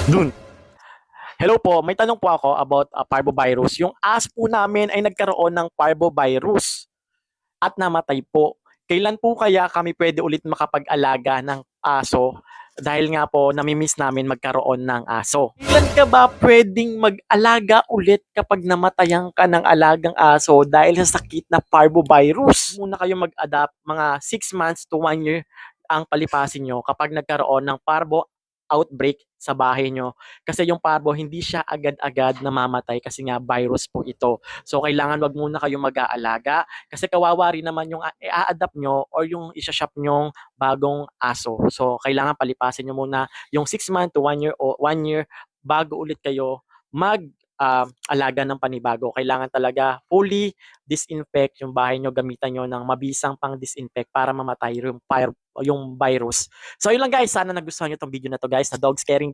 Dun. Hello po, may tanong po ako about parvovirus. Yung aso po namin ay nagkaroon ng parvovirus at namatay po. Kailan po kaya kami pwede ulit makapag-alaga ng aso? Dahil nga po, namimiss namin magkaroon ng aso. Kailan ka ba pwedeng mag-alaga ulit kapag namatayan ka ng alagang aso dahil sa sakit na parvovirus? Muna kayo mag-adapt mga 6 months to 1 year ang palipasin nyo kapag nagkaroon ng parvo outbreak sa bahay nyo. Kasi yung parvo, hindi siya agad-agad namamatay kasi nga virus po ito. So, kailangan wag muna kayong mag-aalaga kasi kawawa rin naman yung i-adapt nyo or yung isa-shop nyong bagong aso. So, kailangan palipasin nyo muna yung 6 months to 1 year o 1 year bago ulit kayo mag alaga ng panibago. Kailangan talaga fully disinfect yung bahay nyo, gamitan nyo ng mabisang pang disinfect para mamatay yung virus. So, yun lang guys. Sana nagustuhan nyo tong video na to guys, na dog scaring